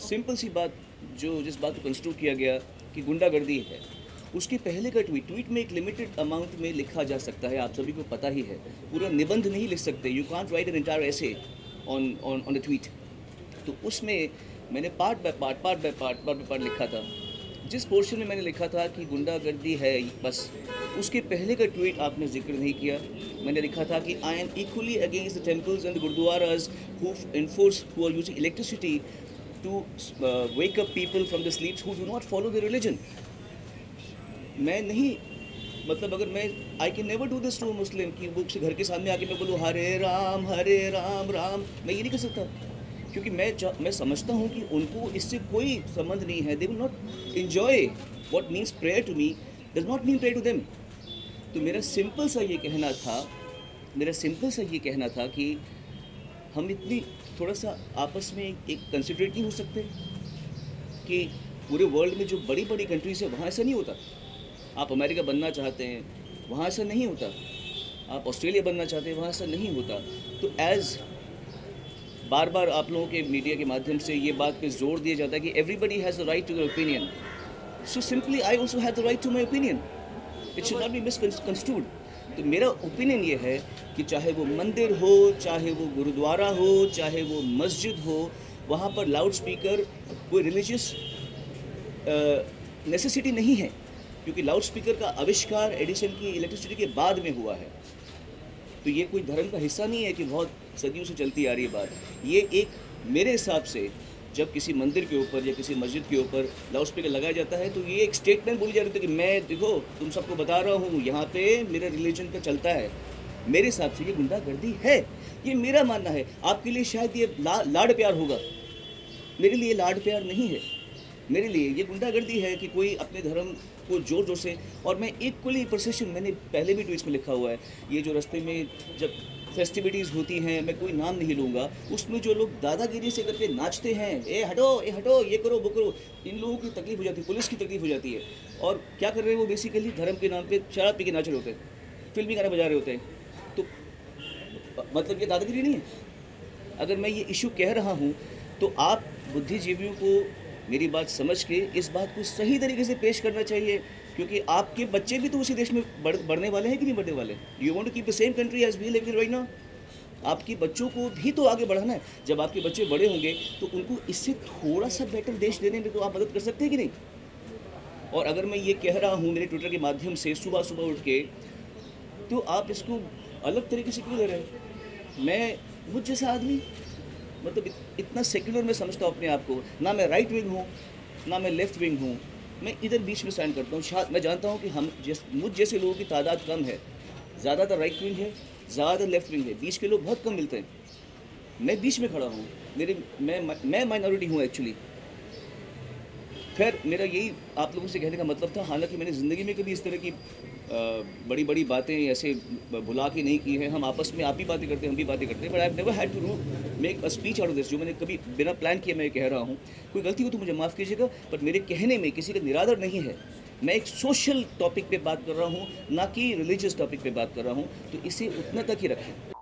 Simple सी बात, जो जिस बात को कंस्ट्रक्ट किया गया कि गुंडागर्दी है, उसके पहले का ट्वीट में एक लिमिटेड अमाउंट में लिखा जा सकता है, आप सभी को पता ही है। पूरा निबंध नहीं लिख सकते, you can't right an entire essay on the tweet. तो उसमें मैंने पार्ट बाय पार्ट लिखा था। जिस पोर्शन में मैंने लिखा था कि गुंडागर्दी है, बस उसके पहले का ट्वीट आपने जिक्र नहीं किया। मैंने लिखा था कि I am equally against the temples and the gurdwaras who are using electricity to wake up people from the sleeps who do not follow the religion. मैं नहीं, मतलब अगर मैं I can never do this to Muslim कि वो घर के सामने आके मैं बोलूँ हरे राम राम, मैं ये नहीं कर सकता, क्योंकि मैं समझता हूँ कि उनको इससे कोई संबंध नहीं है। They will not enjoy what means prayer to me does not mean prayer to them. तो मेरा सिंपल सा ये कहना था कि हम इतनी थोड़ा सा आपस में एक कंसिडरेट नहीं हो सकते कि पूरे वर्ल्ड में जो बड़ी बड़ी कंट्रीज है वहाँ ऐसा नहीं होता। आप अमेरिका बनना चाहते हैं, वहाँ ऐसा नहीं होता। आप ऑस्ट्रेलिया बनना चाहते हैं, वहाँ ऐसा नहीं होता। तो बार बार आप लोगों के मीडिया के माध्यम से ये बात पे जोर दिया जाता है कि everybody has the right to their opinion, so simply I also have the right to my opinion, it should not be misconstrued. तो मेरा ओपिनियन ये है कि चाहे वो मंदिर हो, चाहे वो गुरुद्वारा हो, चाहे वो मस्जिद हो, वहाँ पर लाउड स्पीकर कोई रिलीजियस नेसेसिटी नहीं है, क्योंकि लाउड स्पीकर का आविष्कार एडिसन की इलेक्ट्रिसिटी के बाद में हुआ है। तो ये कोई धर्म का हिस्सा नहीं है कि बहुत सदियों से चलती आ रही है बात। ये एक मेरे हिसाब से जब किसी मंदिर के ऊपर या किसी मस्जिद के ऊपर लाउड स्पीकर लगाया जाता है तो ये एक स्टेटमेंट बोली जा रही थी कि मैं देखो तुम सबको बता रहा हूँ यहाँ पे मेरा रिलीजन पे चलता है। मेरे हिसाब से ये गुंडागर्दी है, ये मेरा मानना है। आपके लिए शायद ये लाड प्यार होगा, मेरे लिए लाड प्यार नहीं है। मेरे लिए ये गुंडागर्दी है कि कोई अपने धर्म को जोर जोर से, और मैं इक्वली प्रोसेशन, मैंने पहले भी ट्वीट्स में लिखा हुआ है, ये जो रास्ते में जब फेस्टिविटीज़ होती हैं, मैं कोई नाम नहीं लूँगा, उसमें जो लोग दादागिरी से करके नाचते हैं, ए हटो ये करो वो करो, इन लोगों की तकलीफ हो जाती है, पुलिस की तकलीफ हो जाती है। और क्या कर रहे हैं वो, बेसिकली धर्म के नाम पे शराब पी के नाच रहे होते हैं, फिल्मी गाने बजा रहे होते हैं। तो मतलब ये दादागिरी नहीं है। अगर मैं ये इशू कह रहा हूँ तो आप बुद्धिजीवियों को मेरी बात समझ के इस बात को सही तरीके से पेश करना चाहिए, क्योंकि आपके बच्चे भी तो उसी देश में बढ़ने वाले हैं कि नहीं बढ़ने वाले। You want to keep the same country as we live in right now. आपके बच्चों को भी तो आगे बढ़ाना है। जब आपके बच्चे बड़े होंगे तो उनको इससे थोड़ा सा बेटर देश देने में तो आप मदद कर सकते हैं कि नहीं। और अगर मैं ये कह रहा हूँ मेरे ट्विटर के माध्यम से सुबह सुबह उठ के, तो आप इसको अलग तरीके से क्यों ले रहे हैं। मैं मुझ जैसा आदमी, मतलब इतना सेक्युलर मैं समझता हूँ अपने आप को, ना मैं राइट विंग हूँ ना मैं लेफ़्ट विंग हूँ, मैं इधर बीच में स्टैंड करता हूँ। शायद मैं जानता हूँ कि मुझ जैसे लोगों की तादाद कम है, ज़्यादातर राइट विंग है, ज़्यादातर लेफ़्ट विंग है, बीच के लोग बहुत कम मिलते हैं। मैं बीच में खड़ा हूँ, मैं माइनॉरिटी हूँ एक्चुअली। खैर, मेरा यही आप लोगों से कहने का मतलब था। हालांकि मैंने ज़िंदगी में कभी इस तरह की बड़ी बड़ी बातें ऐसे भुला के नहीं की हैं। हम आपस में आप भी बातें करते हैं, हम भी बातें करते हैं, but I have never had to make a speech out of this, जो मैंने कभी बिना प्लान किए मैं कह रहा हूँ। कोई गलती हो तो मुझे माफ़ कीजिएगा, बट मेरे कहने में किसी का निरादर नहीं है। मैं एक सोशल टॉपिक पे बात कर रहा हूँ, ना कि रिलीजियस टॉपिक पे बात कर रहा हूँ। तो इसे उतना तक ही रखें।